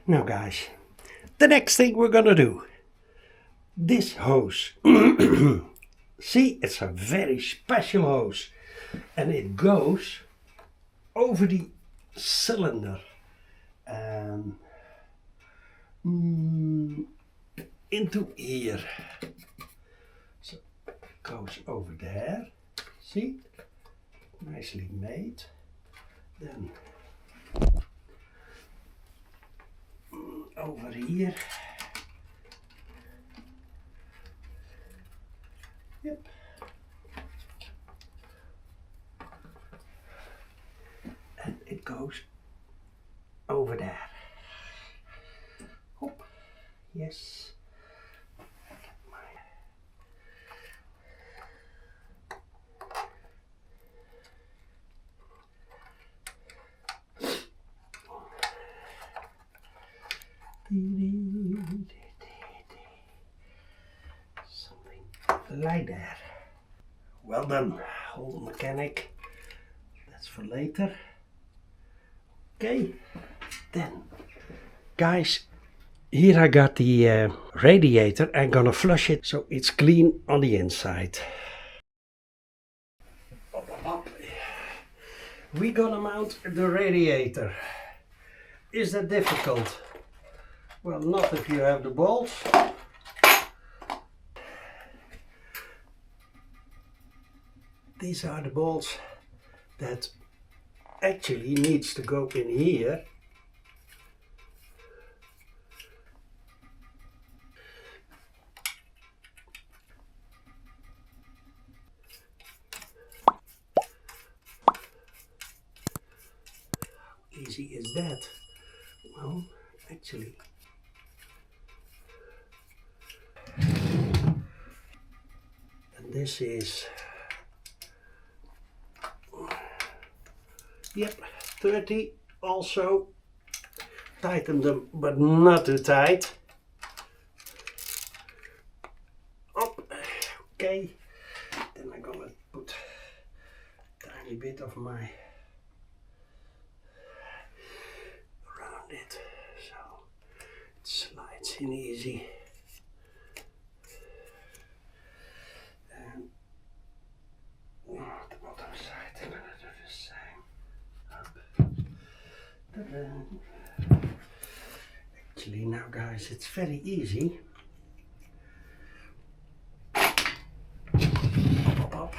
Now guys, the next thing we're gonna do, this hose. See, it's a very special hose and it goes over the cylinder and into here. So it goes over there. See, nicely made. Then over here. Yep. And it goes over there. Hop. Yes. Something like that. Well done, old mechanic. That's for later. Okay, then guys, here I got the radiator. I'm gonna flush it so it's clean on the inside. We're gonna mount the radiator. Is that difficult? Well, not if you have the bolts. These are the bolts that actually needs to go in here. How easy is that? Well, actually. And this is, yep, 30. Also tighten them, but not too tight. Up. Okay. Then I'm gonna put a tiny bit of my around it, so it slides in easy. And the bottom side, I'm gonna do the same. Actually, now guys, it's very easy. Pop up.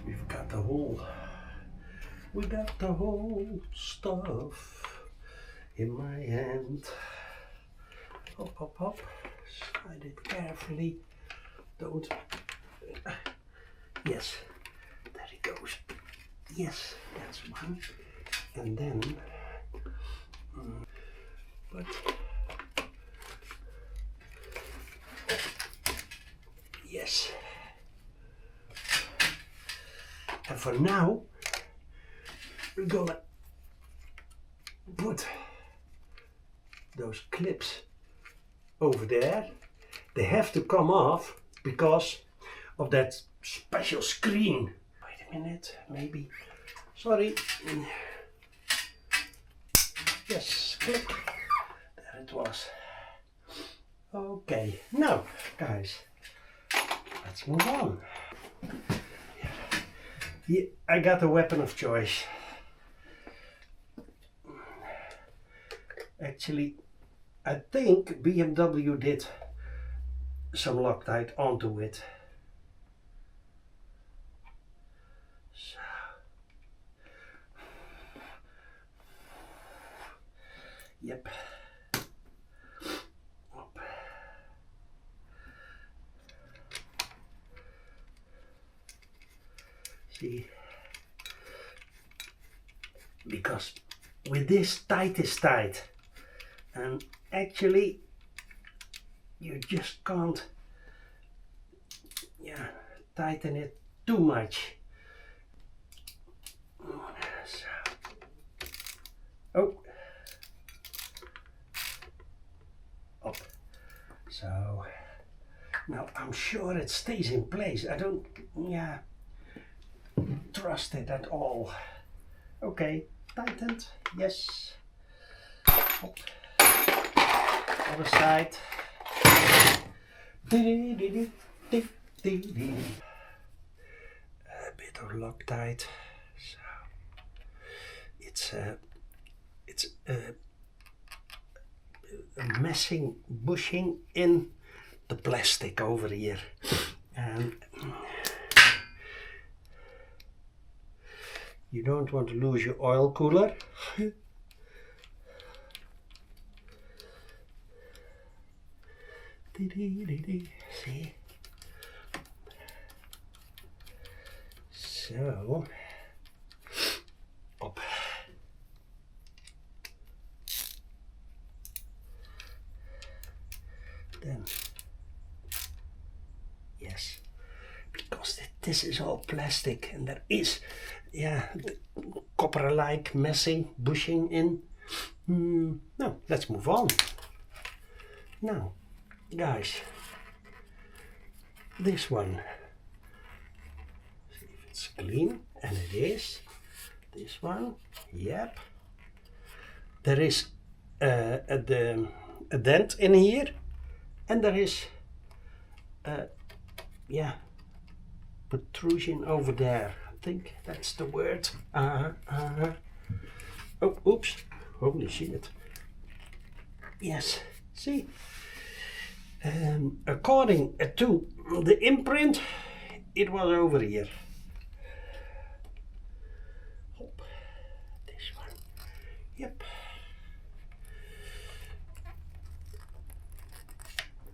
We've got the whole, we got the whole stuff in my hand. Hop, hop, hop. Slide it carefully. Don't. Yes, there it goes. Yes, that's one. And then, but yes. And for now, we're gonna put those clips over there. They have to come off because of that special screen. Wait a minute, maybe. Sorry. Yes, click. There it was. Okay, now, guys, let's move on. Here, I got a weapon of choice. Actually, I think BMW did some Loctite onto it. So. Yep. Up. See, because with this tight is tight, and actually you just can't tighten it too much. So. Oh. Up. So now I'm sure it stays in place. I don't trust it at all. Okay, tightened, yes. Other side. A bit of Loctite. So it's a messing bushing in the plastic over here, and you don't want to lose your oil cooler. See? So, up. Then, yes, because this is all plastic and there is, yeah, copper-like messing, bushing in. No, let's move on. Now, guys, this one, see if it's clean, and it is. This one, yep. There is a dent in here, and there is yeah, protrusion over there. I think that's the word. Oh, oops, holy shit. Yes, see, according to the imprint, it was over here. This one, yep.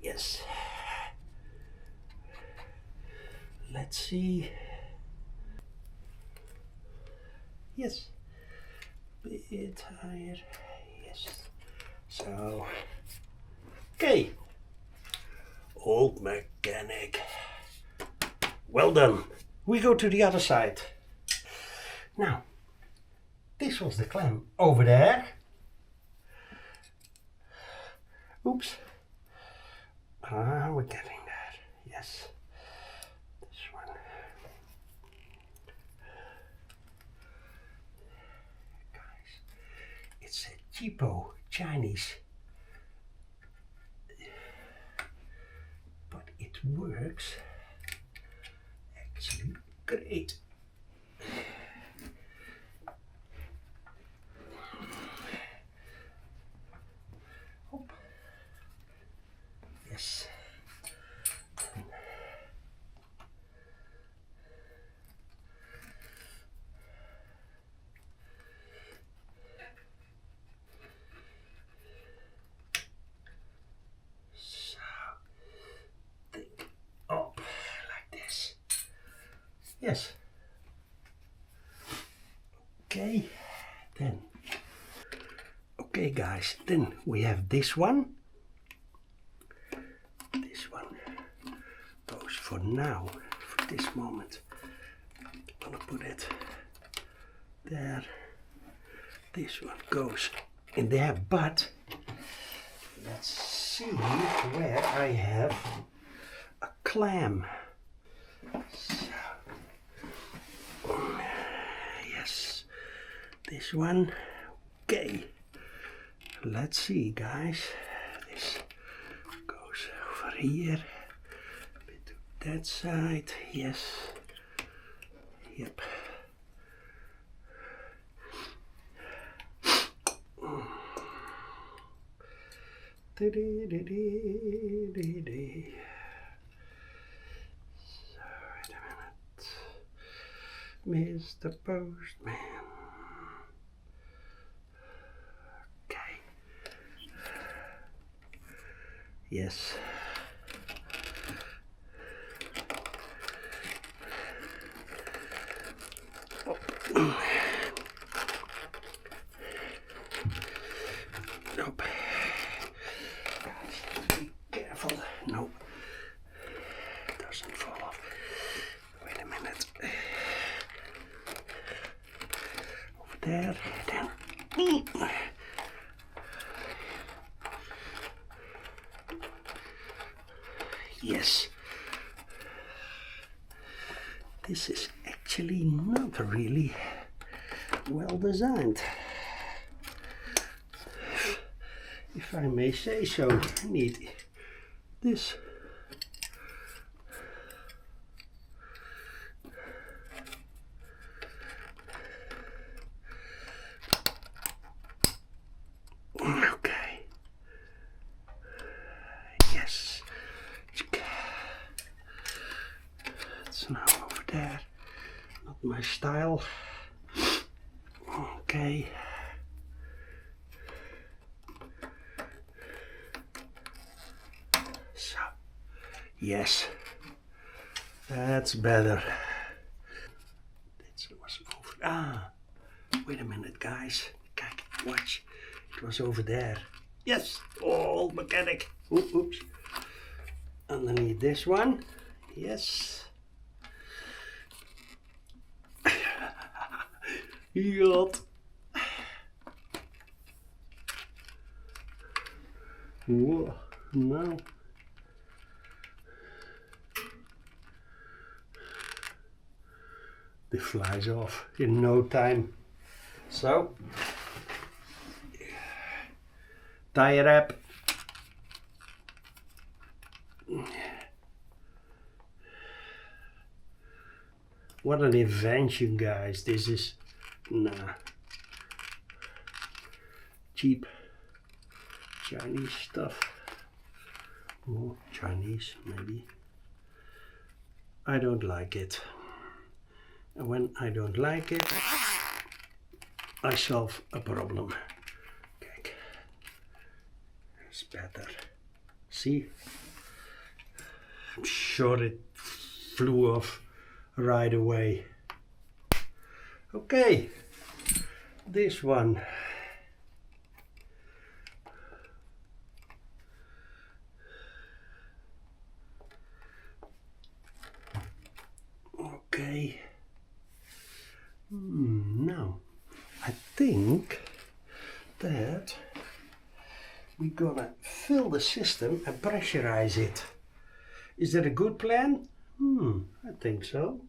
Yes. Let's see. Yes. Bit higher. Yes. So, okay. Old mechanic. Well done. We go to the other side. Now, this was the clamp over there. Oops. We're getting there. Yes. This one. Guys, it's a cheapo Chinese. But it works actually great. Yes. So, think up like this. Yes. Okay, then. Okay, guys, then we have this one. This one goes for now, for this moment. I'm gonna put it there. This one goes in there, but let's see where I have a clamp. So, yes, this one. Okay, let's see, guys. This goes over here, a bit to that side. Yes, yep. So, wait a minute. Mr. Postman. Okay. Yes. Oh. Nope. Be careful. No. Doesn't fall off. Wait a minute. Over there. Then. Yes. This is actually not really well designed. if I may say so. I need this. Okay. Yes. It's now over there. Not my style. Okay. So, yes, that's better. It was over. Ah, wait a minute, guys. Watch. It was over there. Yes. Oh, mechanic. Oops. Underneath this one. Yes. Yacht. Whoa. No. It flies off in no time. So, tie wrap. What an invention, guys. This is cheap Chinese stuff. Oh, Chinese maybe. I don't like it. And when I don't like it, I solve a problem. Kijk, it's better. See? I'm sure it flew off right away. Okay, this one. Okay. Now, I think that we're gonna fill the system and pressurize it. Is that a good plan? I think so.